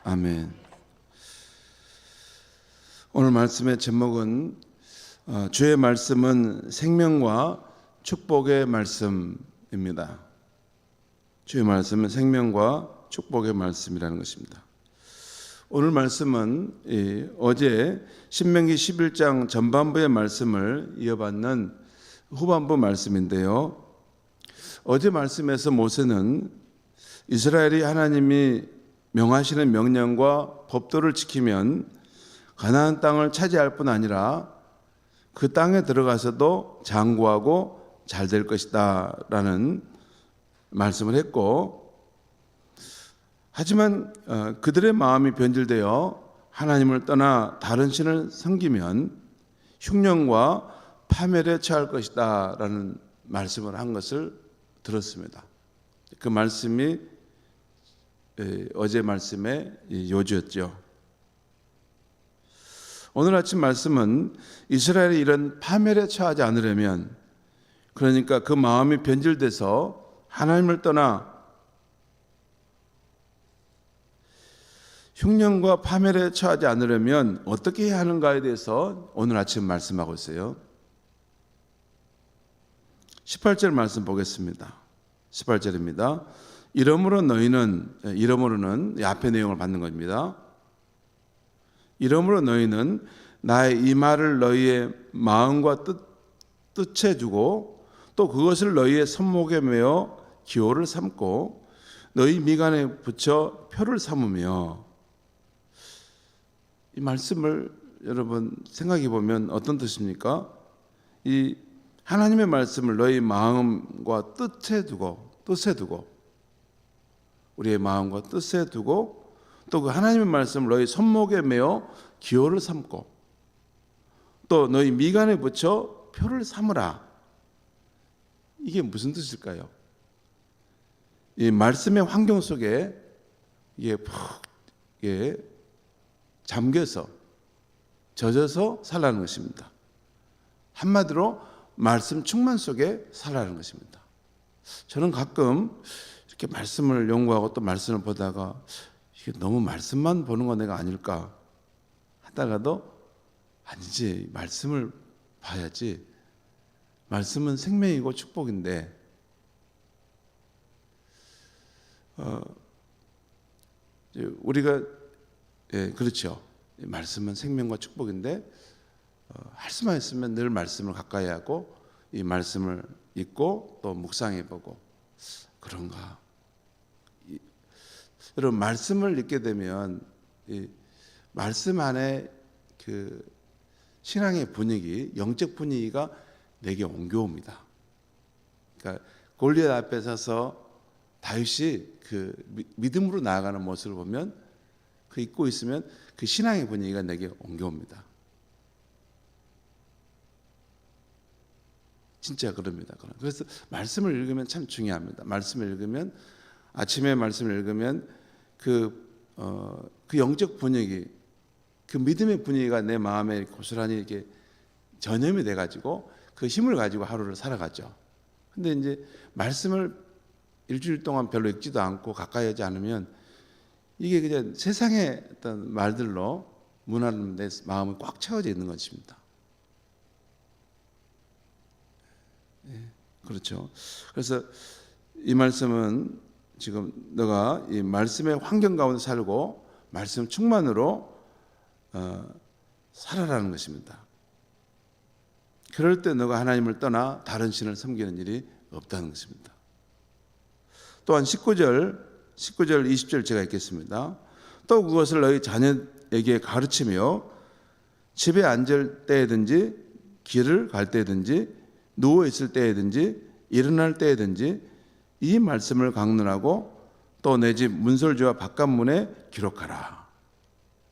아멘. 오늘 말씀의 제목은 주의 말씀은 생명과 축복의 말씀입니다. 주의 말씀은 생명과 축복의 말씀이라는 것입니다. 오늘 말씀은 어제 신명기 11장 전반부의 말씀을 이어받는 후반부 말씀인데요. 어제 말씀에서 모세는 이스라엘이 하나님이 명하시는 명령과 법도를 지키면 가나안 땅을 차지할 뿐 아니라 그 땅에 들어가서도 장구하고 잘 될 것이다 라는 말씀을 했고, 하지만 그들의 마음이 변질되어 하나님을 떠나 다른 신을 섬기면 흉년과 파멸에 처할 것이다 라는 말씀을 한 것을 들었습니다. 그 말씀이 어제 말씀의 요지였죠. 오늘 아침 말씀은 이스라엘이 이런 파멸에 처하지 않으려면, 그러니까 그 마음이 변질돼서 하나님을 떠나 흉년과 파멸에 처하지 않으려면 어떻게 해야 하는가에 대해서 오늘 아침 말씀하고 있어요. 18절 말씀 보겠습니다. 18절입니다. 이러므로는 앞의 내용을 받는 겁니다. 이러므로 너희는 나의 이 말을 너희의 마음과 뜻에 두고 또 그것을 너희의 손목에 메어 기호를 삼고 너희 미간에 붙여 표를 삼으며. 이 말씀을 여러분 생각해 보면 어떤 뜻입니까? 이 하나님의 말씀을 너희 마음과 뜻에 두고 우리의 마음과 뜻에 두고 또 그 하나님의 말씀을 너희 손목에 메어 기호를 삼고 또 너희 미간에 붙여 표를 삼으라. 이게 무슨 뜻일까요? 이 말씀의 환경 속에 이게 푹 잠겨서 젖어서 살라는 것입니다. 한마디로 말씀 충만 속에 살라는 것입니다. 저는 가끔 이렇게 말씀을 연구하고 또 말씀을 보다가 이게 너무 말씀만 보는 건 내가 아닐까 하다가도 아니지, 말씀을 봐야지. 말씀은 생명이고 축복인데 우리가 그렇죠. 말씀은 생명과 축복인데 할 수만 있으면 늘 말씀을 가까이 하고 이 말씀을 읽고 또 묵상해 보고 그런가. 여러분, 말씀을 읽게 되면 이 말씀 안에 그 신앙의 분위기, 영적 분위기가 내게 옮겨옵니다. 그러니까 골리앗 앞에 서서 다윗이 그 믿음으로 나아가는 모습을 보면, 그 읽고 있으면 그 신앙의 분위기가 내게 옮겨옵니다. 진짜 그럽니다. 그래서 말씀을 읽으면 참 중요합니다. 말씀을 읽으면, 아침에 말씀을 읽으면 그 영적 분위기, 그 믿음의 분위기가 내 마음에 고스란히 이렇게 전염이 돼가지고 그 힘을 가지고 하루를 살아가죠. 근데 이제 말씀을 일주일 동안 별로 읽지도 않고 가까이 하지 않으면 이게 그냥 세상의 어떤 말들로 문화는 내 마음이 꽉 채워져 있는 것입니다. 그렇죠. 그래서 이 말씀은 지금 너가 이 말씀의 환경 가운데 살고 말씀 충만으로 살아라는 것입니다. 그럴 때 너가 하나님을 떠나 다른 신을 섬기는 일이 없다는 것입니다. 또한 19절 20절 제가 읽겠습니다. 또 그것을 너희 자녀에게 가르치며 집에 앉을 때든지 길을 갈 때든지 누워 있을 때든지 일어날 때든지 이 말씀을 강론하고 또 내 집 문설주와 바깥문에 기록하라.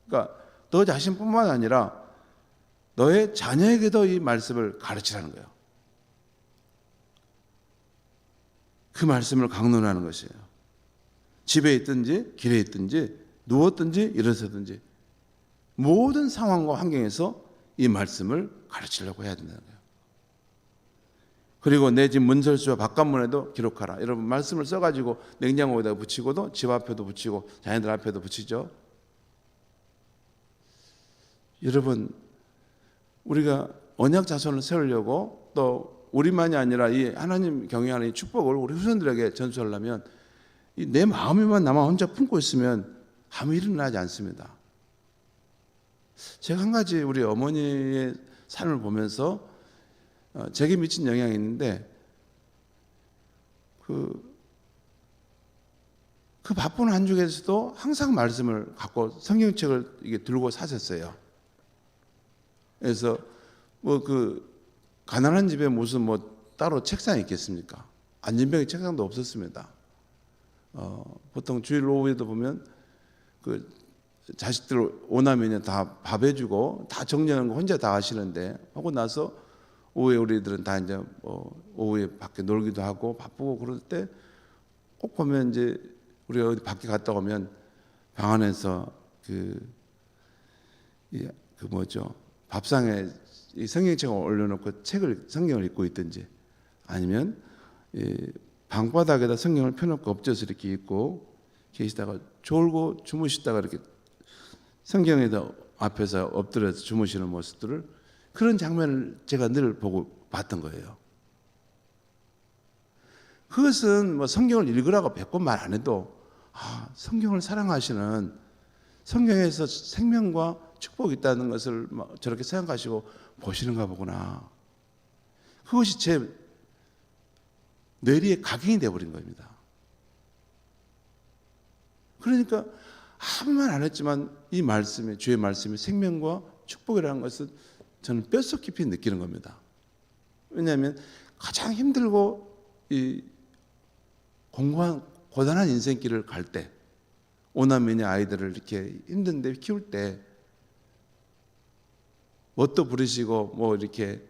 그러니까 너 자신뿐만 아니라 너의 자녀에게도 이 말씀을 가르치라는 거예요. 그 말씀을 강론하는 것이에요. 집에 있든지 길에 있든지 누웠든지 일어서든지 모든 상황과 환경에서 이 말씀을 가르치려고 해야 된다는 거예요. 그리고 내 집 문설주와 바깥문에도 기록하라. 여러분 말씀을 써가지고 냉장고에다 붙이고도 집 앞에도 붙이고 자녀들 앞에도 붙이죠. 여러분 우리가 언약 자손을 세우려고 또 우리만이 아니라 이 하나님 경외하는 이 축복을 우리 후손들에게 전수하려면 내 마음에만 나만 혼자 품고 있으면 아무 일은 나지 않습니다. 제가 한 가지 우리 어머니의 삶을 보면서 제게 미친 영향이 있는데 그 바쁜 한 주에서도 항상 말씀을 갖고 성경책을 이게 들고 사셨어요. 그래서 뭐 그 가난한 집에 무슨 뭐 따로 책상이 있겠습니까? 안진병의 책상도 없었습니다. 보통 주일 오후에도 보면 그 자식들 오나면은 다 밥 해주고 다 정리하는 거 혼자 다 하시는데 하고 나서 오후에 우리들은 다 이제 오후에 밖에 놀기도 하고 바쁘고 그럴 때 꼭 보면 이제 우리가 어디 밖에 갔다 오면 방 안에서 그 뭐죠 밥상에 이 성경책을 올려놓고 성경을 읽고 있든지 아니면 방바닥에다 성경을 펴놓고 엎져서 이렇게 읽고 계시다가 졸고 주무시다가 이렇게 성경에다 앞에서 엎드려서 주무시는 모습들을 그런 장면을 제가 늘 보고 봤던 거예요. 그것은 뭐 성경을 읽으라고 100번 말 안 해도 성경을 사랑하시는 성경에서 생명과 축복이 있다는 것을 저렇게 생각하시고 보시는가 보구나. 그것이 제 뇌리에 각인이 되어버린 겁니다. 그러니까 아무 말 안 했지만 이 말씀이 주의 말씀이 생명과 축복이라는 것은 저는 뼛속 깊이 느끼는 겁니다. 왜냐하면 가장 힘들고 이 공고한 고단한 인생길을 갈 때 오남매의 아이들을 이렇게 힘든데 키울 때 뭣도 부리시고 뭐 이렇게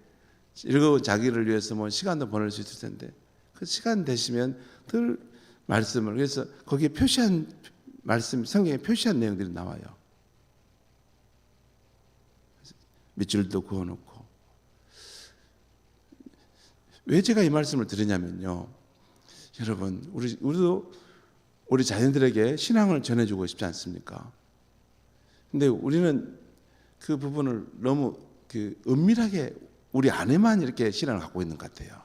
즐거운 자기를 위해서 뭐 시간도 보낼 수 있을 텐데 그 시간 되시면 늘 말씀을 그래서 거기에 표시한 말씀 성경에 표시한 내용들이 나와요. 밑줄도 그어놓고 왜 제가 이 말씀을 드리냐면요. 여러분 우리도 우리 자녀들에게 신앙을 전해주고 싶지 않습니까? 근데 우리는 그 부분을 너무 은밀하게 우리 안에만 이렇게 신앙을 갖고 있는 것 같아요.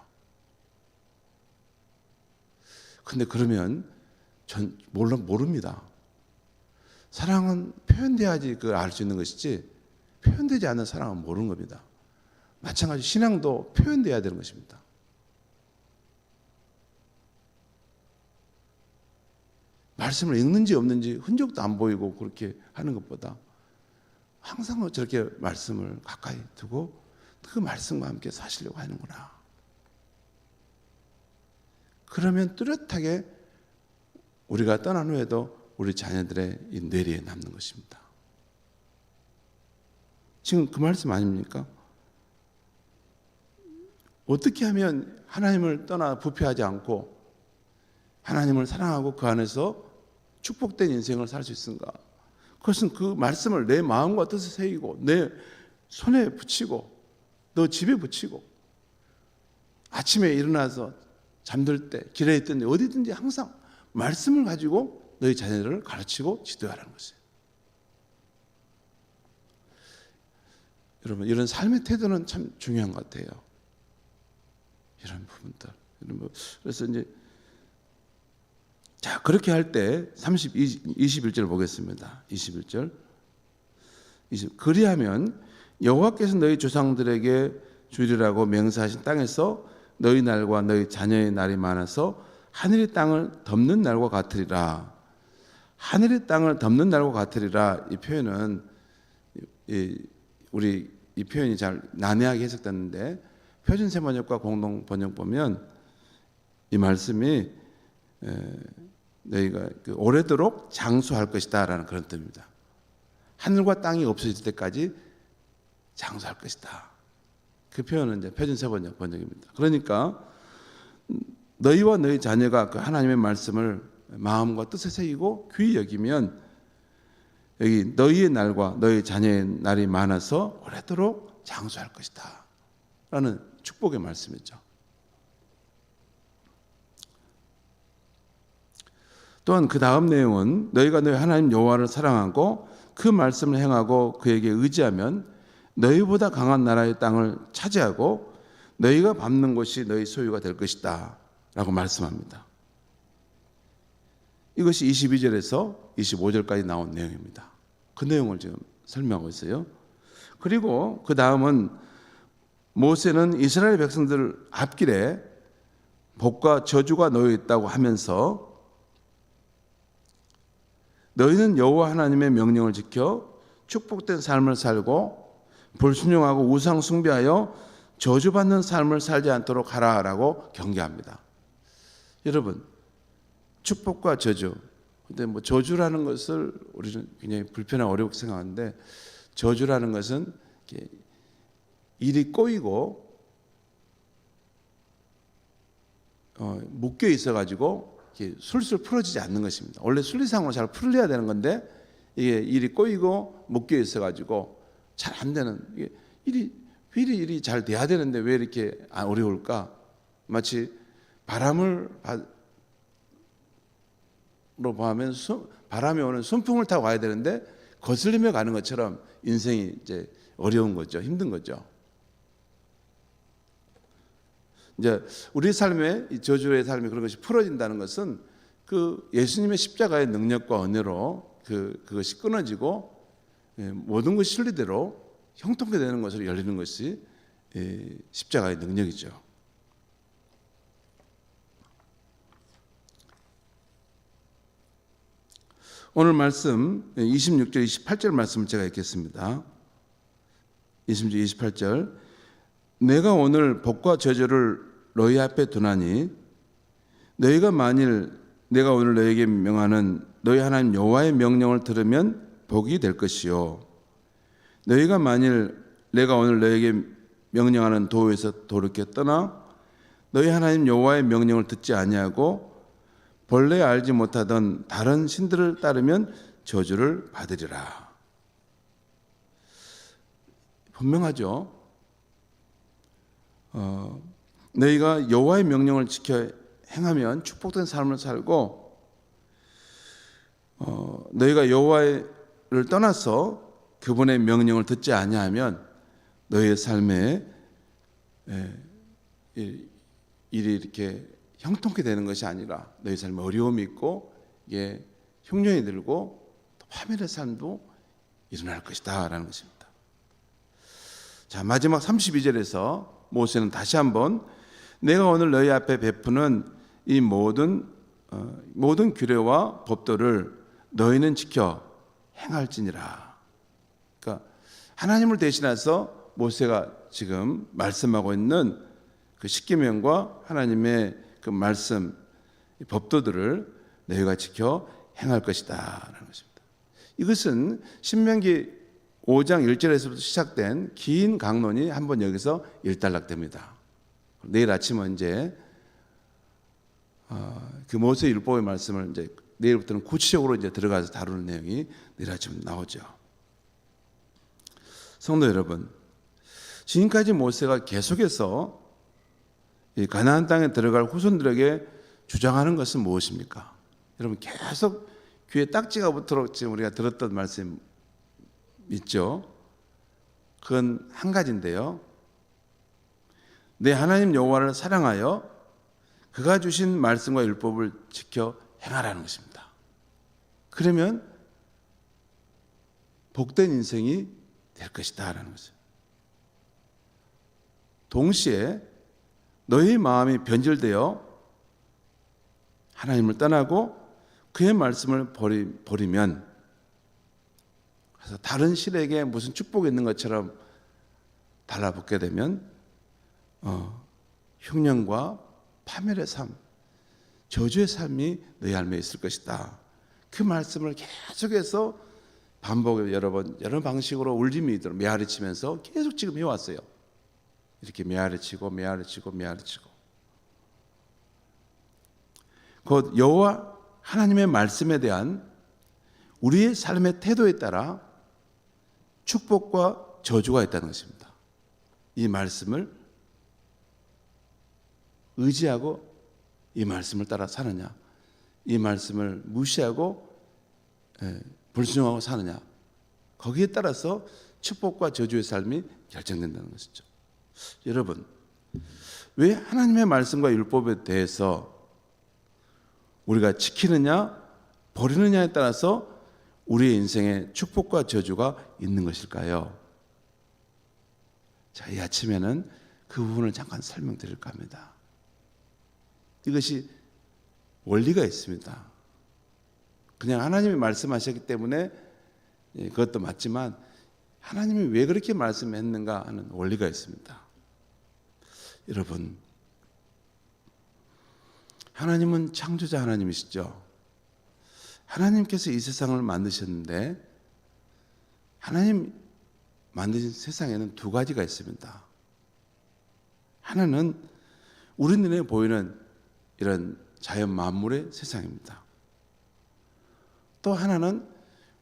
근데 그러면 전 모릅니다. 사랑은 표현돼야지 그걸 알 수 있는 것이지 표현되지 않는 사랑은 모르는 겁니다. 마찬가지 신앙도 표현돼야 되는 것입니다. 말씀을 읽는지 없는지 흔적도 안 보이고 그렇게 하는 것보다 항상 저렇게 말씀을 가까이 두고 그 말씀과 함께 사시려고 하는구나. 그러면 뚜렷하게 우리가 떠난 후에도 우리 자녀들의 이 뇌리에 남는 것입니다. 지금 그 말씀 아닙니까? 어떻게 하면 하나님을 떠나 부패하지 않고 하나님을 사랑하고 그 안에서 축복된 인생을 살 수 있는가? 그것은 그 말씀을 내 마음과 뜻에 새기고 내 손에 붙이고 너 집에 붙이고 아침에 일어나서 잠들 때 길에 있든지 어디든지 항상 말씀을 가지고 너희 자녀들을 가르치고 지도하라는 것이에요. 여러분 이런 삶의 태도는 참 중요한 것 같아요. 이런 부분들. 그래서 이제 자 그렇게 할 때 21절 보겠습니다. 21절. 그리하면 여호와께서 너희 조상들에게 주리라고 맹세하신 땅에서 너희 날과 너희 자녀의 날이 많아서 하늘의 땅을 덮는 날과 같으리라. 하늘의 땅을 덮는 날과 같으리라. 이 표현은 우리 이 표현이 잘 난해하게 해석됐는데 표준 세번역과 공동 번역 보면 이 말씀이 너희가 오래도록 장수할 것이다라는 그런 뜻입니다. 하늘과 땅이 없어질 때까지 장수할 것이다. 그 표현은 이제 표준 세번역 번역입니다. 그러니까 너희와 너희 자녀가 그 하나님의 말씀을 마음과 뜻에 새기고 귀히 여기면 여기 너희의 날과 너희 자녀의 날이 많아서 오래도록 장수할 것이다 라는 축복의 말씀이죠. 또한 그 다음 내용은 너희가 너희 하나님 여호와를 사랑하고 그 말씀을 행하고 그에게 의지하면 너희보다 강한 나라의 땅을 차지하고 너희가 밟는 곳이 너희 소유가 될 것이다 라고 말씀합니다. 이것이 22절에서 25절까지 나온 내용입니다. 그 내용을 지금 설명하고 있어요. 그리고 그 다음은 모세는 이스라엘 백성들 앞길에 복과 저주가 놓여 있다고 하면서 너희는 여호와 하나님의 명령을 지켜 축복된 삶을 살고 불순종하고 우상 숭배하여 저주받는 삶을 살지 않도록 하라라고 경계합니다. 여러분, 축복과 저주. 근데 뭐 저주라는 것을 우리는 굉장히 불편하고 어렵게 생각하는데, 저주라는 것은 일이 꼬이고 묶여 있어가지고 술술 풀어지지 않는 것입니다. 원래 순리상으로 잘 풀려야 되는 건데 이게 일이 꼬이고 묶여 있어가지고 잘 안 되는, 이게 일이 잘 돼야 되는데 왜 이렇게 어려울까? 마치 바람을 보면 바람이 오는 순풍을 타고 가야 되는데 거슬리며 가는 것처럼 인생이 이제 어려운 거죠. 힘든 거죠. 이제 우리 삶의 이 저주의 삶이 그런 것이 풀어진다는 것은 그 예수님의 십자가의 능력과 은혜로 그것이 끊어지고 모든 것이 순리대로 형통케 되는 것으로 열리는 것이 십자가의 능력이죠. 오늘 말씀 26절 28절 말씀을 제가 읽겠습니다. 26절 28절 내가 오늘 복과 저주를 너희 앞에 두나니 너희가 만일 내가 오늘 너희에게 명하는 너희 하나님 여호와의 명령을 들으면 복이 될 것이요 너희가 만일 내가 오늘 너희에게 명령하는 도에서 도롭게 떠나 너희 하나님 여호와의 명령을 듣지 아니하고 본래 알지 못하던 다른 신들을 따르면 저주를 받으리라. 분명하죠. 너희가 여호와의 명령을 지켜 행하면 축복된 삶을 살고 너희가 여호와를 떠나서 그분의 명령을 듣지 아니하면 너희의 삶에 일이 이렇게 형통케 되는 것이 아니라 너희 삶에 어려움이 있고 이게 흉년이 들고 또 파멸의 삶도 일어날 것이다 라는 것입니다. 자, 마지막 32절에서 모세는 다시 한번 내가 오늘 너희 앞에 베푸는 이 모든 규례와 법도를 너희는 지켜 행할지니라. 그러니까 하나님을 대신해서 모세가 지금 말씀하고 있는 그 십계명과 하나님의 그 말씀, 법도들을 너희가 지켜 행할 것이다 라는 것입니다. 이것은 신명기 5장 1절에서부터 시작된 긴 강론이 한번 여기서 일단락됩니다. 내일 아침은 이제 그 모세 율법의 말씀을 이제 내일부터는 구체적으로 이제 들어가서 다루는 내용이 내일 아침 나오죠. 성도 여러분, 지금까지 모세가 계속해서 이 가나안 땅에 들어갈 후손들에게 주장하는 것은 무엇입니까? 여러분 계속 귀에 딱지가 붙도록 지금 우리가 들었던 말씀 있죠? 그건 한 가지인데요. 내 하나님 여호와를 사랑하여 그가 주신 말씀과 율법을 지켜 행하라는 것입니다. 그러면 복된 인생이 될 것이다 라는 것이죠. 동시에 너희 마음이 변질되어 하나님을 떠나고 그의 말씀을 버리면, 그래서 다른 신에게 무슨 축복이 있는 것처럼 달라붙게 되면 흉년과 파멸의 삶, 저주의 삶이 너희 삶에 있을 것이다. 그 말씀을 계속해서 반복해 여러 방식으로 울림이도록 메아리치면서 계속 지금 해왔어요. 이렇게 메아리치고 곧 여호와 하나님의 말씀에 대한 우리의 삶의 태도에 따라 축복과 저주가 있다는 것입니다. 이 말씀을 의지하고 이 말씀을 따라 사느냐, 이 말씀을 무시하고 불순종하고 사느냐, 거기에 따라서 축복과 저주의 삶이 결정된다는 것이죠. 여러분, 왜 하나님의 말씀과 율법에 대해서 우리가 지키느냐 버리느냐에 따라서 우리의 인생에 축복과 저주가 있는 것일까요? 자, 이 아침에는 그 부분을 잠깐 설명드릴까 합니다. 이것이 원리가 있습니다. 그냥 하나님이 말씀하셨기 때문에 그것도 맞지만 하나님이 왜 그렇게 말씀했는가 하는 원리가 있습니다. 여러분, 하나님은 창조자 하나님이시죠. 하나님께서 이 세상을 만드셨는데 하나님 만드신 세상에는 두 가지가 있습니다. 하나는 우리 눈에 보이는 이런 자연 만물의 세상입니다. 또 하나는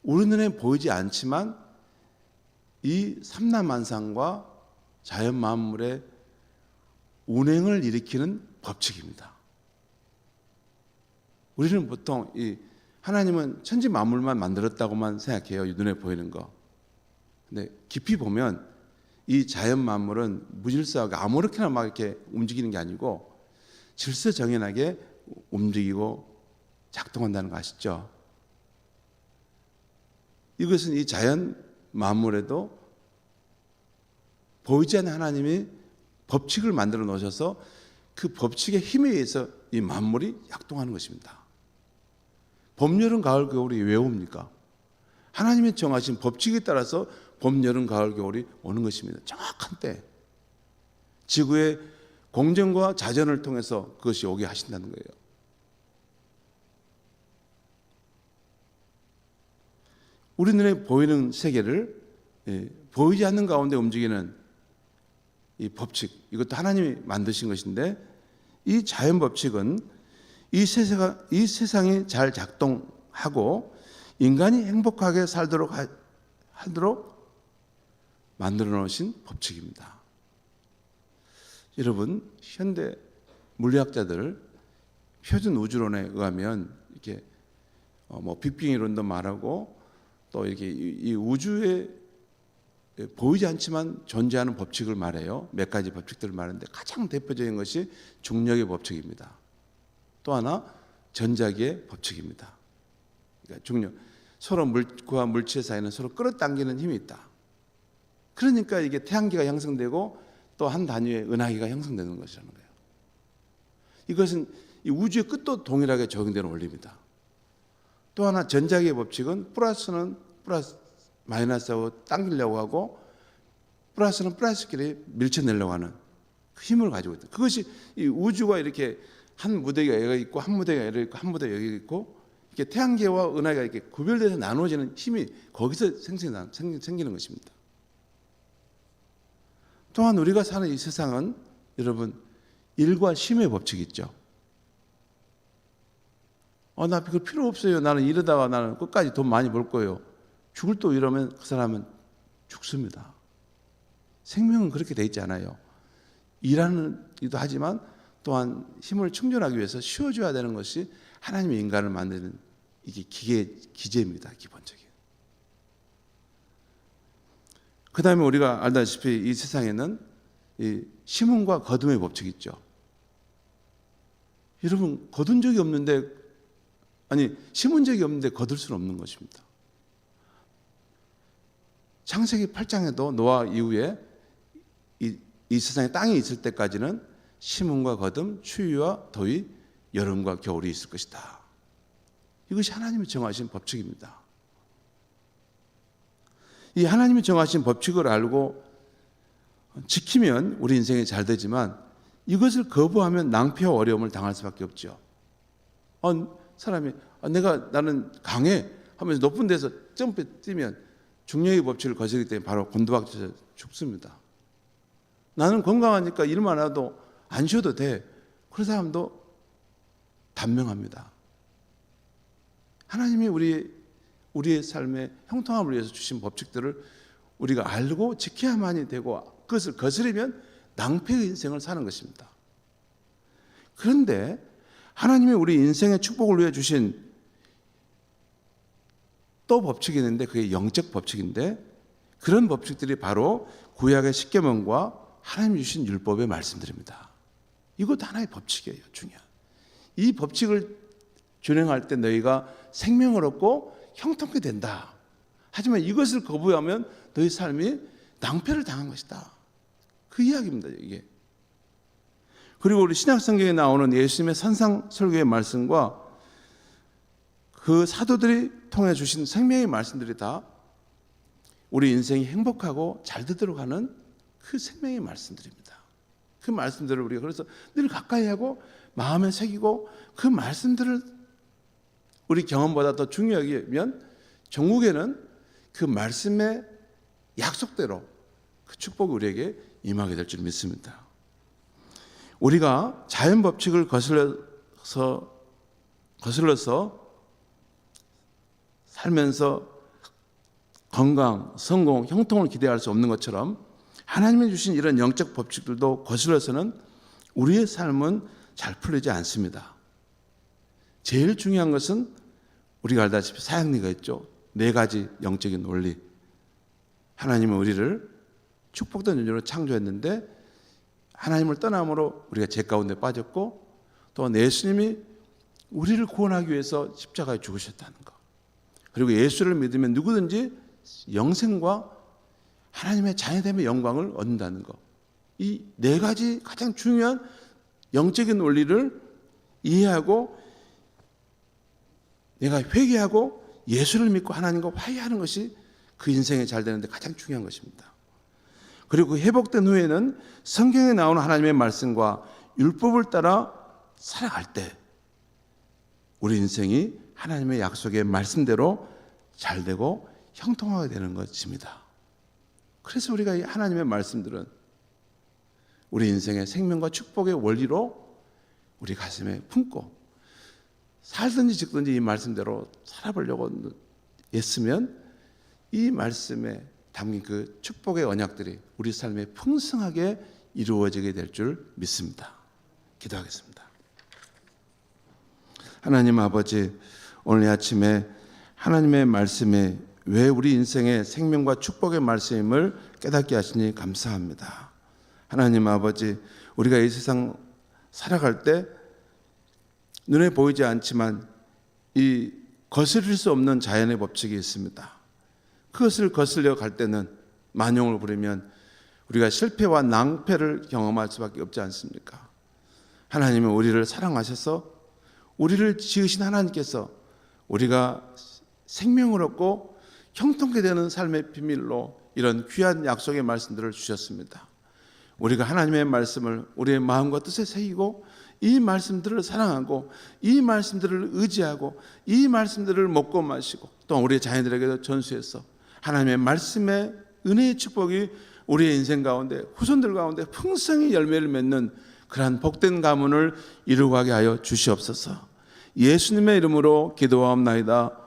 우리 눈에 보이지 않지만 이 삼라만상과 자연 만물의 운행을 일으키는 법칙입니다. 우리는 보통 이 하나님은 천지 만물만 만들었다고만 생각해요. 눈에 보이는 거. 근데 깊이 보면 이 자연 만물은 무질서하게 아무렇게나 막 이렇게 움직이는 게 아니고 질서정연하게 움직이고 작동한다는 거 아시죠? 이것은 이 자연 만물에도 보이지 않는 하나님이 법칙을 만들어 놓으셔서 그 법칙의 힘에 의해서 이 만물이 작동하는 것입니다. 봄, 여름, 가을, 겨울이 왜 옵니까? 하나님이 정하신 법칙에 따라서 봄, 여름, 가을, 겨울이 오는 것입니다. 정확한 때. 지구의 공정과 자전을 통해서 그것이 오게 하신다는 거예요. 우리 눈에 보이는 세계를 보이지 않는 가운데 움직이는 이 법칙, 이것도 하나님이 만드신 것인데 이 자연 법칙은 이 세상이 잘 작동하고 인간이 행복하게 살도록 하도록 만들어 놓으신 법칙입니다. 여러분, 현대 물리학자들 표준 우주론에 의하면 이렇게 빅뱅 이론도 말하고 또 이렇게 이 우주에 보이지 않지만 존재하는 법칙을 말해요. 몇 가지 법칙들을 말하는데 가장 대표적인 것이 중력의 법칙입니다. 또 하나 전자기의 법칙입니다. 그러니까 중력, 서로 물과 물체 사이는 서로 끌어당기는 힘이 있다. 그러니까 이게 태양계가 형성되고 또 한 단위의 은하계가 형성되는 것이라는 거예요. 이것은 이 우주의 끝도 동일하게 적용되는 원리입니다. 또 하나 전자기의 법칙은 플러스는 플러스 마이너스하고 당기려고 하고 플러스는 플러스끼리 밀쳐내려고 하는 그 힘을 가지고 있다. 그것이 이 우주가 이렇게 한 무대가 여기 있고 한 무대가 여기 있고 한 무대가 여기 있고 이렇게 태양계와 은하계가 이렇게 구별돼서 나누어지는 힘이 거기서 생기는 것입니다. 또한 우리가 사는 이 세상은 여러분 일과 쉼의 법칙이 있죠. 나 그거 필요 없어요. 나는 이러다가 나는 끝까지 돈 많이 벌 거예요. 죽을 또 이러면 그 사람은 죽습니다. 생명은 그렇게 돼 있지 않아요. 일하는 일도 하지만 또한 힘을 충전하기 위해서 쉬어줘야 되는 것이 하나님의 인간을 만드는 이게 기제입니다. 기본적인. 그 다음에 우리가 알다시피 이 세상에는 이 심음과 거둠의 법칙이 있죠. 여러분, 거둔 적이 없는데, 심은 적이 없는데 거둘 수는 없는 것입니다. 창세기 8장에도 노아 이후에 이 세상에 땅이 있을 때까지는 심음과 거둠, 추위와 더위, 여름과 겨울이 있을 것이다. 이것이 하나님이 정하신 법칙입니다. 이 하나님이 정하신 법칙을 알고 지키면 우리 인생이 잘 되지만 이것을 거부하면 낭패와 어려움을 당할 수밖에 없죠. 사람이 나는 강해 하면서 높은 데서 점프 뛰면 중력의 법칙을 거스르기 때문에 바로 곤두박질해서 죽습니다. 나는 건강하니까 일만 해도 안 쉬어도 돼. 그런 사람도 단명합니다. 하나님이 우리의 삶의 형통함을 위해서 주신 법칙들을 우리가 알고 지켜야만이 되고 그것을 거스르면 낭패의 인생을 사는 것입니다. 그런데 하나님이 우리 인생의 축복을 위해 주신 또 법칙이 있는데 그게 영적 법칙인데 그런 법칙들이 바로 구약의 십계명과 하나님이 주신 율법의 말씀들입니다. 이것도 하나의 법칙이에요. 중요한. 이 법칙을 준행할 때 너희가 생명을 얻고 형통케 된다. 하지만 이것을 거부하면 너희 삶이 낭패를 당한 것이다. 그 이야기입니다. 이게. 그리고 우리 신약 성경에 나오는 예수님의 산상설교의 말씀과 그 사도들이 통해 주신 생명의 말씀들이 다 우리 인생이 행복하고 잘 되도록 하는 그 생명의 말씀들입니다. 그 말씀들을 우리가 그래서 늘 가까이 하고 마음에 새기고 그 말씀들을 우리 경험보다 더 중요하게 하면 전국에는 그 말씀의 약속대로 그 축복이 우리에게 임하게 될 줄 믿습니다. 우리가 자연 법칙을 거슬러서 살면서 건강, 성공, 형통을 기대할 수 없는 것처럼 하나님이 주신 이런 영적 법칙들도 거슬러서는 우리의 삶은 잘 풀리지 않습니다. 제일 중요한 것은 우리가 알다시피 사형리가 있죠. 4가지 영적인 논리. 하나님은 우리를 축복된 존재로 창조했는데 하나님을 떠남으로 우리가 죄 가운데 빠졌고 또 예수님이 우리를 구원하기 위해서 십자가에 죽으셨다는 것. 그리고 예수를 믿으면 누구든지 영생과 하나님의 자녀됨의 영광을 얻는다는 것. 이 4가지 가장 중요한 영적인 원리를 이해하고 내가 회개하고 예수를 믿고 하나님과 화해하는 것이 그 인생이 잘 되는데 가장 중요한 것입니다. 그리고 회복된 후에는 성경에 나오는 하나님의 말씀과 율법을 따라 살아갈 때 우리 인생이 하나님의 약속의 말씀대로 잘 되고 형통하게 되는 것입니다. 그래서 우리가 이 하나님의 말씀들은 우리 인생의 생명과 축복의 원리로 우리 가슴에 품고 살든지 죽든지 이 말씀대로 살아보려고 애쓰면 이 말씀에 담긴 그 축복의 언약들이 우리 삶에 풍성하게 이루어지게 될 줄 믿습니다. 기도하겠습니다. 하나님 아버지, 오늘 아침에 하나님의 말씀에 왜 우리 인생의 생명과 축복의 말씀임을 깨닫게 하시니 감사합니다. 하나님 아버지, 우리가 이 세상 살아갈 때 눈에 보이지 않지만 이 거스릴 수 없는 자연의 법칙이 있습니다. 그것을 거슬려 갈 때는 만용을 부리면 우리가 실패와 낭패를 경험할 수밖에 없지 않습니까? 하나님은 우리를 사랑하셔서 우리를 지으신 하나님께서 우리가 생명을 얻고 형통케 되는 삶의 비밀로 이런 귀한 약속의 말씀들을 주셨습니다. 우리가 하나님의 말씀을 우리의 마음과 뜻에 새기고 이 말씀들을 사랑하고 이 말씀들을 의지하고 이 말씀들을 먹고 마시고 또 우리 자녀들에게도 전수해서 하나님의 말씀의 은혜의 축복이 우리의 인생 가운데 후손들 가운데 풍성히 열매를 맺는 그러한 복된 가문을 이루고 가게 하여 주시옵소서. 예수님의 이름으로 기도하옵나이다.